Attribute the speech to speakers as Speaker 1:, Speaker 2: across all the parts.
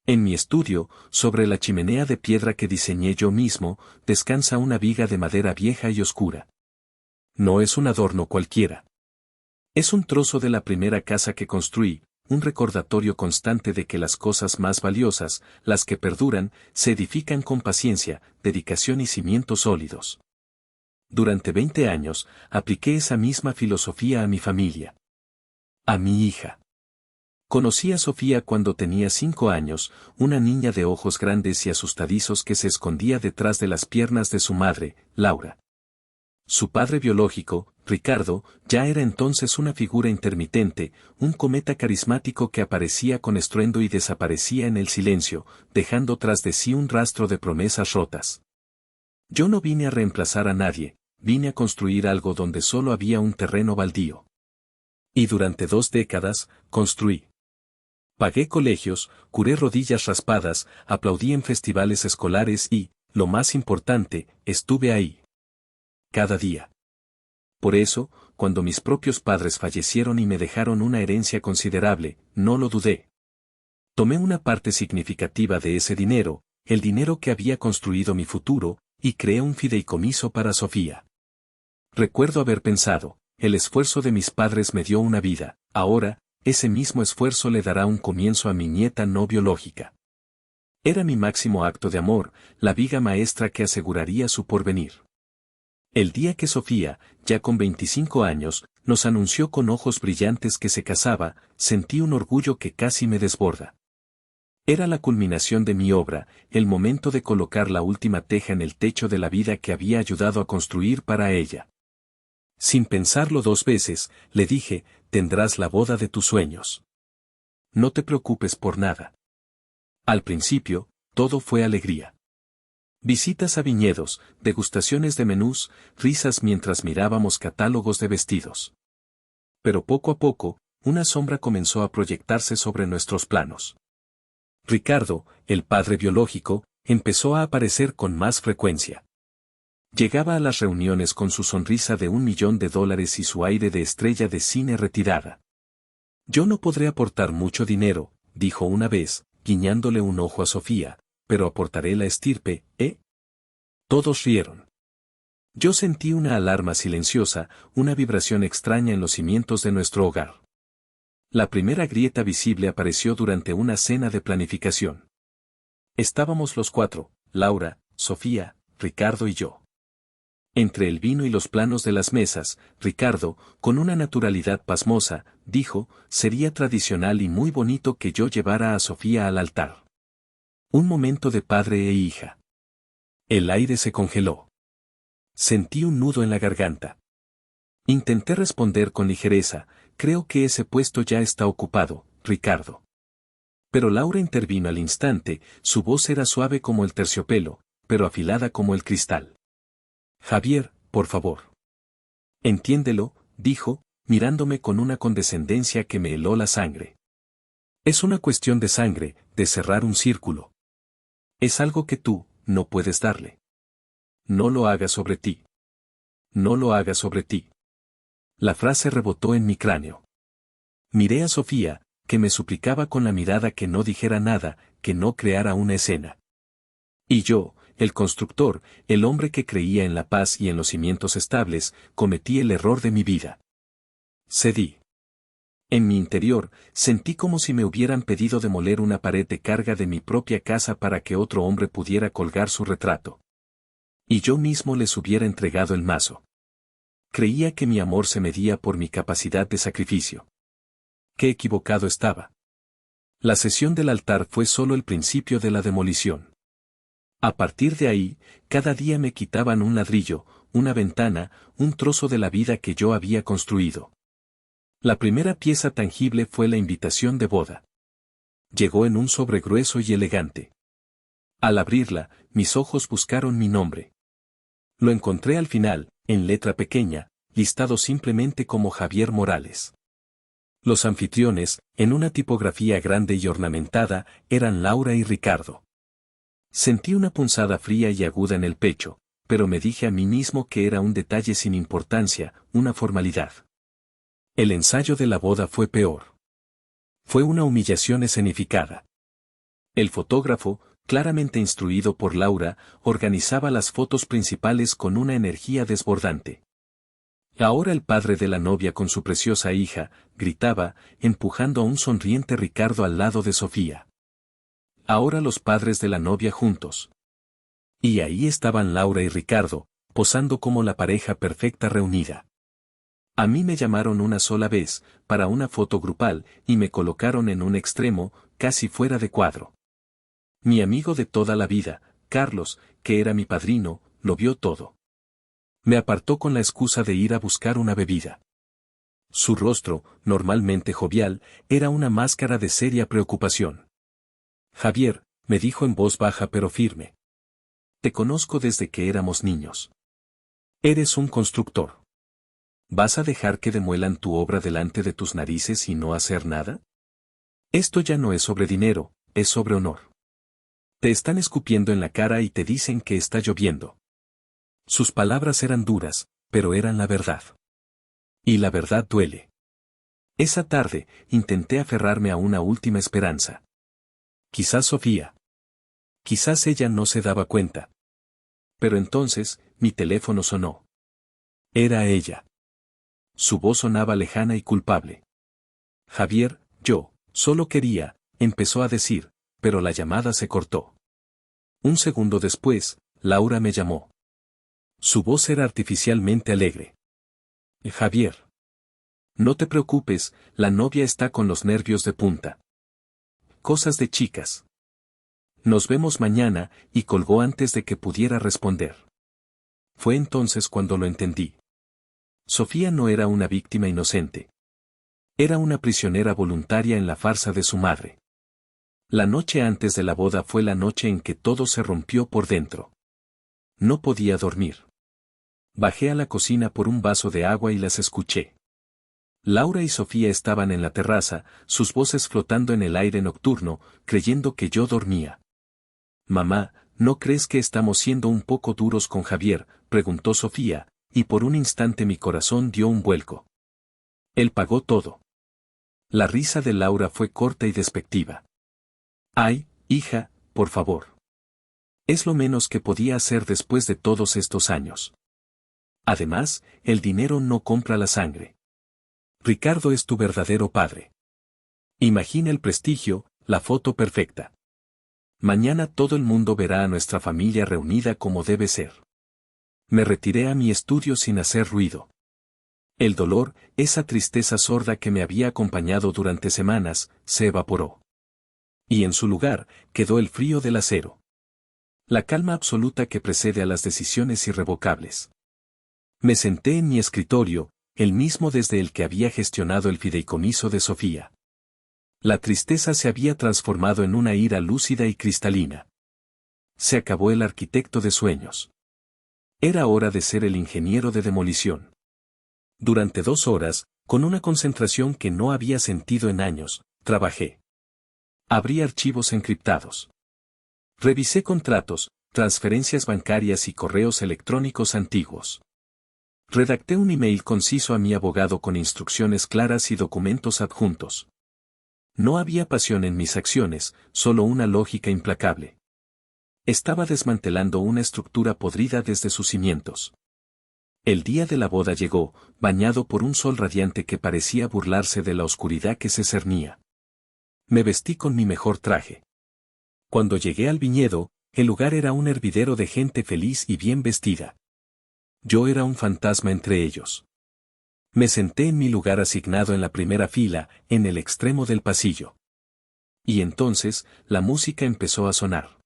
Speaker 1: En mi estudio, sobre la chimenea de piedra que diseñé yo mismo, descansa una viga de madera vieja y oscura. No es un adorno cualquiera. Es un trozo de la primera casa que construí, un recordatorio constante de que las cosas más valiosas, las que perduran, se edifican con paciencia, dedicación y cimientos sólidos. Durante 20 años, apliqué esa misma filosofía a mi familia. A mi hija. Conocí a Sofía cuando tenía 5 años, una niña de ojos grandes y asustadizos que se escondía detrás de las piernas de su madre, Laura. Su padre biológico, Ricardo, ya era entonces una figura intermitente, un cometa carismático que aparecía con estruendo y desaparecía en el silencio, dejando tras de sí un rastro de promesas rotas. Yo no vine a reemplazar a nadie, vine a construir algo donde solo había un terreno baldío. Y durante 2 décadas, construí. Pagué colegios, curé rodillas raspadas, aplaudí en festivales escolares y, lo más importante, estuve ahí. Cada día. Por eso, cuando mis propios padres fallecieron y me dejaron una herencia considerable, no lo dudé. Tomé una parte significativa de ese dinero, el dinero que había construido mi futuro, y creé un fideicomiso para Sofía. Recuerdo haber pensado, el esfuerzo de mis padres me dio una vida, ahora, ese mismo esfuerzo le dará un comienzo a mi nieta no biológica. Era mi máximo acto de amor, la viga maestra que aseguraría su porvenir. El día que Sofía, ya con 25 años, nos anunció con ojos brillantes que se casaba, sentí un orgullo que casi me desborda. Era la culminación de mi obra, el momento de colocar la última teja en el techo de la vida que había ayudado a construir para ella. Sin pensarlo 2 veces, le dije, tendrás la boda de tus sueños. No te preocupes por nada. Al principio, todo fue alegría. Visitas a viñedos, degustaciones de menús, risas mientras mirábamos catálogos de vestidos. Pero poco a poco, una sombra comenzó a proyectarse sobre nuestros planos. Ricardo, el padre biológico, empezó a aparecer con más frecuencia. Llegaba a las reuniones con su sonrisa de $1.000.000 y su aire de estrella de cine retirada. Yo no podré aportar mucho dinero, dijo una vez, guiñándole un ojo a Sofía, pero aportaré la estirpe, ¿eh? Todos rieron. Yo sentí una alarma silenciosa, una vibración extraña en los cimientos de nuestro hogar. La primera grieta visible apareció durante una cena de planificación. Estábamos los 4, Laura, Sofía, Ricardo y yo. Entre el vino y los planos de las mesas, Ricardo, con una naturalidad pasmosa, dijo, sería tradicional y muy bonito que yo llevara a Sofía al altar. Un momento de padre e hija. El aire se congeló. Sentí un nudo en la garganta. Intenté responder con ligereza, creo que ese puesto ya está ocupado, Ricardo. Pero Laura intervino al instante, su voz era suave como el terciopelo, pero afilada como el cristal. Javier, por favor. Entiéndelo, dijo, mirándome con una condescendencia que me heló la sangre. Es una cuestión de sangre, de cerrar un círculo. Es algo que tú, no puedes darle. No lo hagas sobre ti. No lo hagas sobre ti. La frase rebotó en mi cráneo. Miré a Sofía, que me suplicaba con la mirada que no dijera nada, que no creara una escena. Y yo, el constructor, el hombre que creía en la paz y en los cimientos estables, cometí el error de mi vida. Cedí. En mi interior, sentí como si me hubieran pedido demoler una pared de carga de mi propia casa para que otro hombre pudiera colgar su retrato. Y yo mismo les hubiera entregado el mazo. Creía que mi amor se medía por mi capacidad de sacrificio. Qué equivocado estaba. La sesión del altar fue solo el principio de la demolición. A partir de ahí, cada día me quitaban un ladrillo, una ventana, un trozo de la vida que yo había construido. La primera pieza tangible fue la invitación de boda. Llegó en un sobre grueso y elegante. Al abrirla, mis ojos buscaron mi nombre. Lo encontré al final, en letra pequeña, listado simplemente como Javier Morales. Los anfitriones, en una tipografía grande y ornamentada, eran Laura y Ricardo. Sentí una punzada fría y aguda en el pecho, pero me dije a mí mismo que era un detalle sin importancia, una formalidad. El ensayo de la boda fue peor. Fue una humillación escenificada. El fotógrafo, claramente instruido por Laura, organizaba las fotos principales con una energía desbordante. Ahora el padre de la novia con su preciosa hija, gritaba, empujando a un sonriente Ricardo al lado de Sofía. Ahora los padres de la novia juntos. Y ahí estaban Laura y Ricardo, posando como la pareja perfecta reunida. A mí me llamaron una sola vez, para una foto grupal, y me colocaron en un extremo, casi fuera de cuadro. Mi amigo de toda la vida, Carlos, que era mi padrino, lo vio todo. Me apartó con la excusa de ir a buscar una bebida. Su rostro, normalmente jovial, era una máscara de seria preocupación. Javier, me dijo en voz baja pero firme. Te conozco desde que éramos niños. Eres un constructor. ¿Vas a dejar que demuelan tu obra delante de tus narices y no hacer nada? Esto ya no es sobre dinero, es sobre honor. Te están escupiendo en la cara y te dicen que está lloviendo. Sus palabras eran duras, pero eran la verdad. Y la verdad duele. Esa tarde, intenté aferrarme a una última esperanza. Quizás Sofía. Quizás ella no se daba cuenta. Pero entonces, mi teléfono sonó. Era ella. Su voz sonaba lejana y culpable. Javier, yo, solo quería, empezó a decir, pero la llamada se cortó. Un segundo después, Laura me llamó. Su voz era artificialmente alegre. Javier. No te preocupes, la novia está con los nervios de punta. Cosas de chicas. Nos vemos mañana, y colgó antes de que pudiera responder. Fue entonces cuando lo entendí. Sofía no era una víctima inocente. Era una prisionera voluntaria en la farsa de su madre. La noche antes de la boda fue la noche en que todo se rompió por dentro. No podía dormir. Bajé a la cocina por un vaso de agua y las escuché. Laura y Sofía estaban en la terraza, sus voces flotando en el aire nocturno, creyendo que yo dormía. Mamá, ¿no crees que estamos siendo un poco duros con Javier?, preguntó Sofía, y por un instante mi corazón dio un vuelco. Él pagó todo. La risa de Laura fue corta y despectiva. Ay, hija, por favor. Es lo menos que podía hacer después de todos estos años. Además, el dinero no compra la sangre. Ricardo es tu verdadero padre. Imagina el prestigio, la foto perfecta. Mañana todo el mundo verá a nuestra familia reunida como debe ser. Me retiré a mi estudio sin hacer ruido. El dolor, esa tristeza sorda que me había acompañado durante semanas, se evaporó. Y en su lugar, quedó el frío del acero. La calma absoluta que precede a las decisiones irrevocables. Me senté en mi escritorio, el mismo desde el que había gestionado el fideicomiso de Sofía. La tristeza se había transformado en una ira lúcida y cristalina. Se acabó el arquitecto de sueños. Era hora de ser el ingeniero de demolición. Durante 2 horas, con una concentración que no había sentido en años, trabajé. Abrí archivos encriptados. Revisé contratos, transferencias bancarias y correos electrónicos antiguos. Redacté un email conciso a mi abogado con instrucciones claras y documentos adjuntos. No había pasión en mis acciones, solo una lógica implacable. Estaba desmantelando una estructura podrida desde sus cimientos. El día de la boda llegó, bañado por un sol radiante que parecía burlarse de la oscuridad que se cernía. Me vestí con mi mejor traje. Cuando llegué al viñedo, el lugar era un hervidero de gente feliz y bien vestida. Yo era un fantasma entre ellos. Me senté en mi lugar asignado en la primera fila, en el extremo del pasillo. Y entonces, la música empezó a sonar.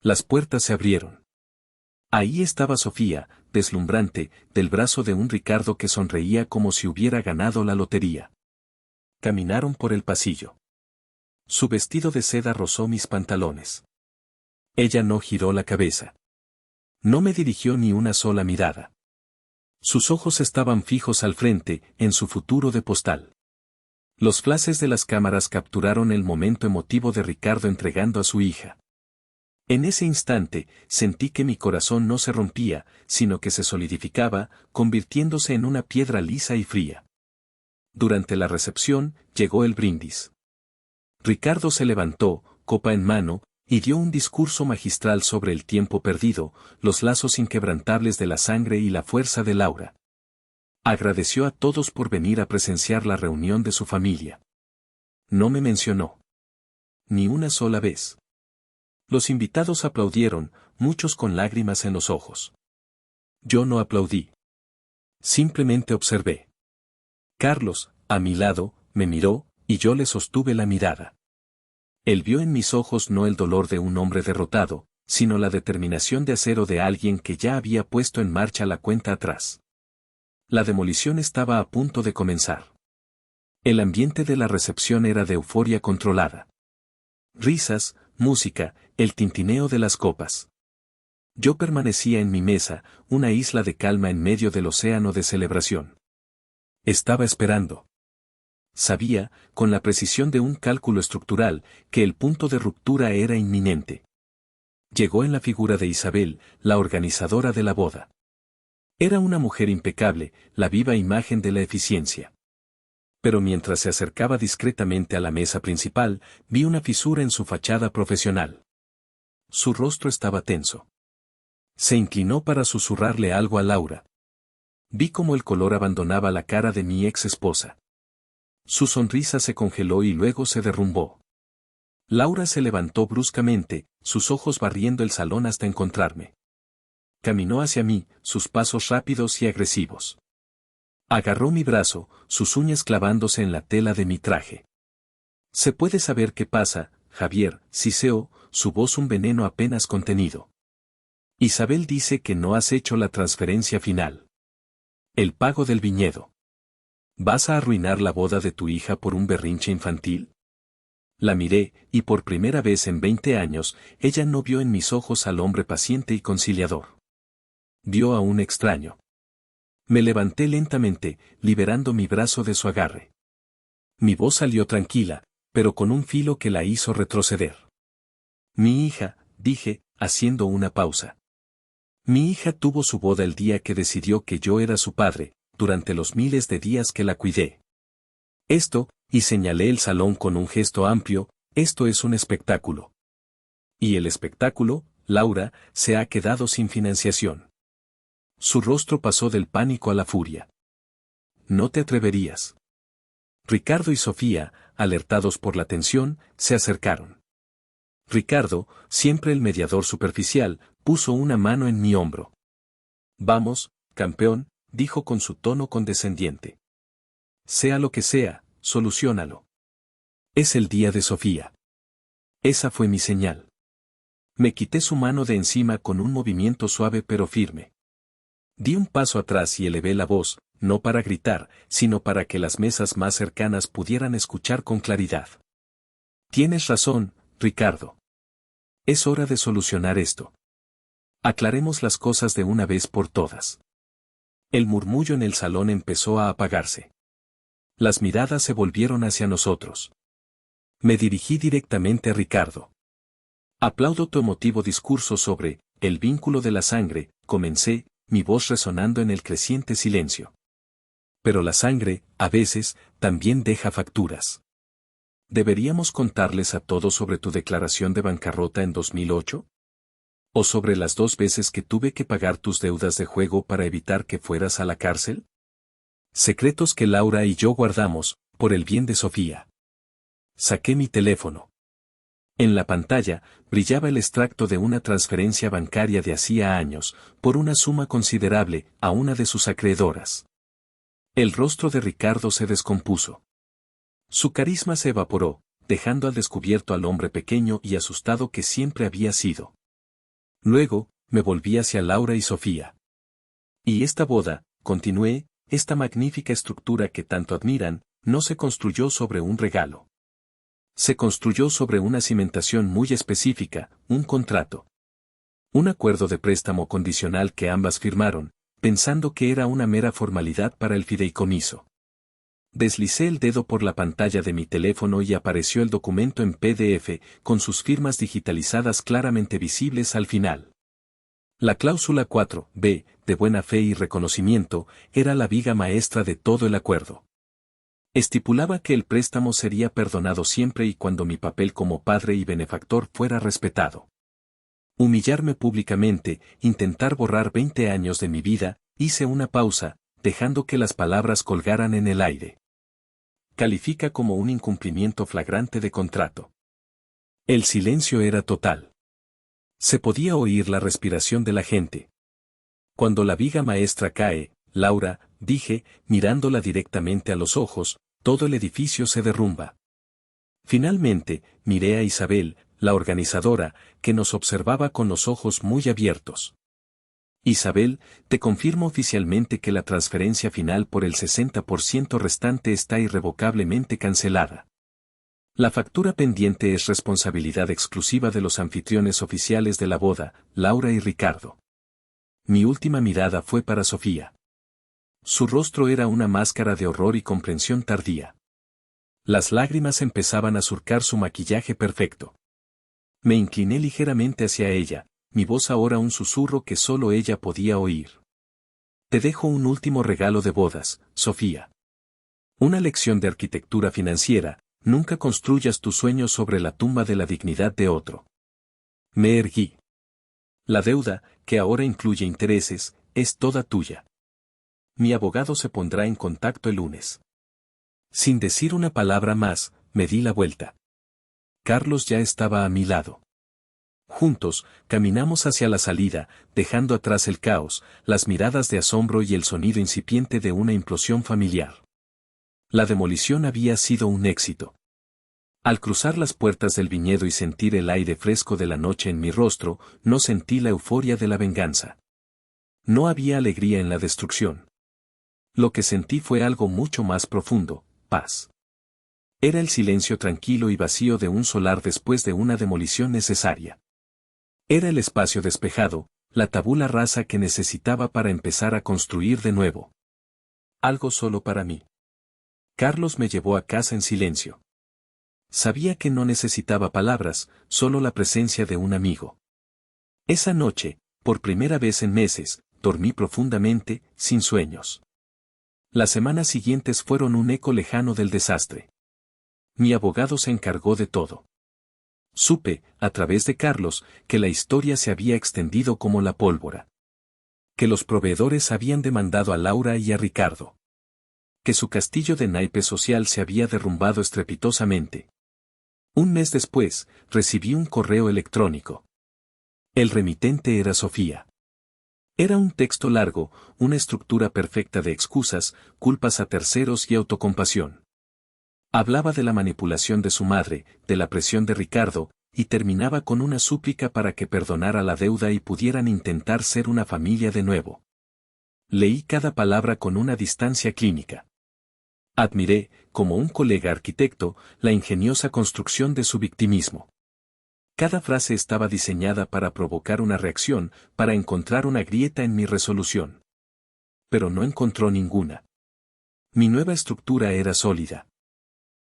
Speaker 1: Las puertas se abrieron. Ahí estaba Sofía, deslumbrante, del brazo de un Ricardo que sonreía como si hubiera ganado la lotería. Caminaron por el pasillo. Su vestido de seda rozó mis pantalones. Ella no giró la cabeza. No me dirigió ni una sola mirada. Sus ojos estaban fijos al frente, en su futuro de postal. Los flashes de las cámaras capturaron el momento emotivo de Ricardo entregando a su hija. En ese instante, sentí que mi corazón no se rompía, sino que se solidificaba, convirtiéndose en una piedra lisa y fría. Durante la recepción, llegó el brindis. Ricardo se levantó, copa en mano, y dio un discurso magistral sobre el tiempo perdido, los lazos inquebrantables de la sangre y la fuerza de Laura. Agradeció a todos por venir a presenciar la reunión de su familia. No me mencionó. Ni una sola vez. Los invitados aplaudieron, muchos con lágrimas en los ojos. Yo no aplaudí. Simplemente observé. Carlos, a mi lado, me miró, y yo le sostuve la mirada. Él vio en mis ojos no el dolor de un hombre derrotado, sino la determinación de acero de alguien que ya había puesto en marcha la cuenta atrás. La demolición estaba a punto de comenzar. El ambiente de la recepción era de euforia controlada. Risas, música, el tintineo de las copas. Yo permanecía en mi mesa, una isla de calma en medio del océano de celebración. Estaba esperando. Sabía, con la precisión de un cálculo estructural, que el punto de ruptura era inminente. Llegó en la figura de Isabel, la organizadora de la boda. Era una mujer impecable, la viva imagen de la eficiencia. Pero mientras se acercaba discretamente a la mesa principal, vi una fisura en su fachada profesional. Su rostro estaba tenso. Se inclinó para susurrarle algo a Laura. Vi cómo el color abandonaba la cara de mi ex esposa. Su sonrisa se congeló y luego se derrumbó. Laura se levantó bruscamente, sus ojos barriendo el salón hasta encontrarme. Caminó hacia mí, sus pasos rápidos y agresivos. Agarró mi brazo, sus uñas clavándose en la tela de mi traje. ¿Se puede saber qué pasa, Javier? Siseó, su voz un veneno apenas contenido. Isabel dice que no has hecho la transferencia final. El pago del viñedo. ¿Vas a arruinar la boda de tu hija por un berrinche infantil? La miré, y por primera vez en 20 años, ella no vio en mis ojos al hombre paciente y conciliador. Vio a un extraño. Me levanté lentamente, liberando mi brazo de su agarre. Mi voz salió tranquila, pero con un filo que la hizo retroceder. Mi hija, dije, haciendo una pausa. Mi hija tuvo su boda el día que decidió que yo era su padre, durante los miles de días que la cuidé. Esto, y señalé el salón con un gesto amplio, esto es un espectáculo. Y el espectáculo, Laura, se ha quedado sin financiación. Su rostro pasó del pánico a la furia. No te atreverías. Ricardo y Sofía, alertados por la tensión, se acercaron. Ricardo, siempre el mediador superficial, puso una mano en mi hombro. Vamos, campeón, dijo con su tono condescendiente. Sea lo que sea, soluciónalo. Es el día de Sofía. Esa fue mi señal. Me quité su mano de encima con un movimiento suave pero firme. Di un paso atrás y elevé la voz, no para gritar, sino para que las mesas más cercanas pudieran escuchar con claridad. Tienes razón, Ricardo. Es hora de solucionar esto. Aclaremos las cosas de una vez por todas. El murmullo en el salón empezó a apagarse. Las miradas se volvieron hacia nosotros. Me dirigí directamente a Ricardo. Aplaudo tu emotivo discurso sobre el vínculo de la sangre, comencé, mi voz resonando en el creciente silencio. Pero la sangre, a veces, también deja facturas. ¿Deberíamos contarles a todos sobre tu declaración de bancarrota en 2008? ¿O sobre las 2 veces que tuve que pagar tus deudas de juego para evitar que fueras a la cárcel? Secretos que Laura y yo guardamos, por el bien de Sofía. Saqué mi teléfono. En la pantalla, brillaba el extracto de una transferencia bancaria de hacía años, por una suma considerable, a una de sus acreedoras. El rostro de Ricardo se descompuso. Su carisma se evaporó, dejando al descubierto al hombre pequeño y asustado que siempre había sido. Luego, me volví hacia Laura y Sofía. Y esta boda, continué, esta magnífica estructura que tanto admiran, no se construyó sobre un regalo. Se construyó sobre una cimentación muy específica, un contrato. Un acuerdo de préstamo condicional que ambas firmaron, pensando que era una mera formalidad para el fideicomiso. Deslicé el dedo por la pantalla de mi teléfono y apareció el documento en PDF, con sus firmas digitalizadas claramente visibles al final. La cláusula 4b, de buena fe y reconocimiento, era la viga maestra de todo el acuerdo. Estipulaba que el préstamo sería perdonado siempre y cuando mi papel como padre y benefactor fuera respetado. Humillarme públicamente, intentar borrar 20 años de mi vida, hice una pausa, dejando que las palabras colgaran en el aire. Califica como un incumplimiento flagrante de contrato. El silencio era total. Se podía oír la respiración de la gente. Cuando la viga maestra cae, Laura, dije, mirándola directamente a los ojos, todo el edificio se derrumba. Finalmente, miré a Isabel, la organizadora, que nos observaba con los ojos muy abiertos. Isabel, te confirmo oficialmente que la transferencia final por el 60% restante está irrevocablemente cancelada. La factura pendiente es responsabilidad exclusiva de los anfitriones oficiales de la boda, Laura y Ricardo. Mi última mirada fue para Sofía. Su rostro era una máscara de horror y comprensión tardía. Las lágrimas empezaban a surcar su maquillaje perfecto. Me incliné ligeramente hacia ella, mi voz ahora un susurro que solo ella podía oír. Te dejo un último regalo de bodas, Sofía. Una lección de arquitectura financiera, nunca construyas tus sueños sobre la tumba de la dignidad de otro. Me erguí. La deuda, que ahora incluye intereses, es toda tuya. Mi abogado se pondrá en contacto el lunes. Sin decir una palabra más, me di la vuelta. Carlos ya estaba a mi lado. Juntos, caminamos hacia la salida, dejando atrás el caos, las miradas de asombro y el sonido incipiente de una implosión familiar. La demolición había sido un éxito. Al cruzar las puertas del viñedo y sentir el aire fresco de la noche en mi rostro, no sentí la euforia de la venganza. No había alegría en la destrucción. Lo que sentí fue algo mucho más profundo, paz. Era el silencio tranquilo y vacío de un solar después de una demolición necesaria. Era el espacio despejado, la tabula rasa que necesitaba para empezar a construir de nuevo. Algo solo para mí. Carlos me llevó a casa en silencio. Sabía que no necesitaba palabras, solo la presencia de un amigo. Esa noche, por primera vez en meses, dormí profundamente, sin sueños. Las semanas siguientes fueron un eco lejano del desastre. Mi abogado se encargó de todo. Supe, a través de Carlos, que la historia se había extendido como la pólvora. Que los proveedores habían demandado a Laura y a Ricardo. Que su castillo de naipe social se había derrumbado estrepitosamente. Un mes después, recibí un correo electrónico. El remitente era Sofía. Era un texto largo, una estructura perfecta de excusas, culpas a terceros y autocompasión. Hablaba de la manipulación de su madre, de la presión de Ricardo, y terminaba con una súplica para que perdonara la deuda y pudieran intentar ser una familia de nuevo. Leí cada palabra con una distancia clínica. Admiré, como un colega arquitecto, la ingeniosa construcción de su victimismo. Cada frase estaba diseñada para provocar una reacción, para encontrar una grieta en mi resolución. Pero no encontró ninguna. Mi nueva estructura era sólida.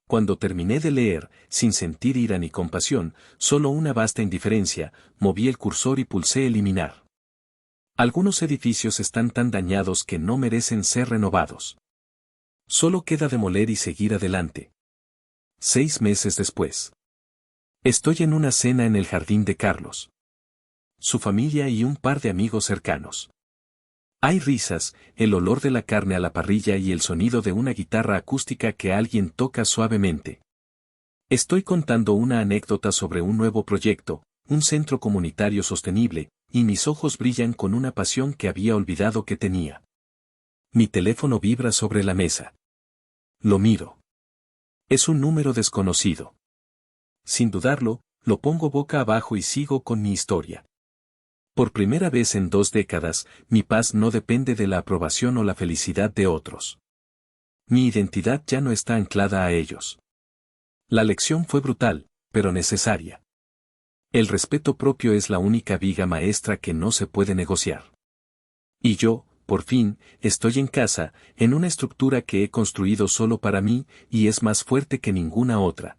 Speaker 1: Cuando terminé de leer, sin sentir ira ni compasión, solo una vasta indiferencia, moví el cursor y pulsé eliminar. Algunos edificios están tan dañados que no merecen ser renovados. Solo queda demoler y seguir adelante. 6 meses después. Estoy en una cena en el jardín de Carlos. Su familia y un par de amigos cercanos. Hay risas, el olor de la carne a la parrilla y el sonido de una guitarra acústica que alguien toca suavemente. Estoy contando una anécdota sobre un nuevo proyecto, un centro comunitario sostenible, y mis ojos brillan con una pasión que había olvidado que tenía. Mi teléfono vibra sobre la mesa. Lo miro. Es un número desconocido. Sin dudarlo, lo pongo boca abajo y sigo con mi historia. Por primera vez en 2 décadas, mi paz no depende de la aprobación o la felicidad de otros. Mi identidad ya no está anclada a ellos. La lección fue brutal, pero necesaria. El respeto propio es la única viga maestra que no se puede negociar. Y yo, por fin, estoy en casa, en una estructura que he construido solo para mí, y es más fuerte que ninguna otra.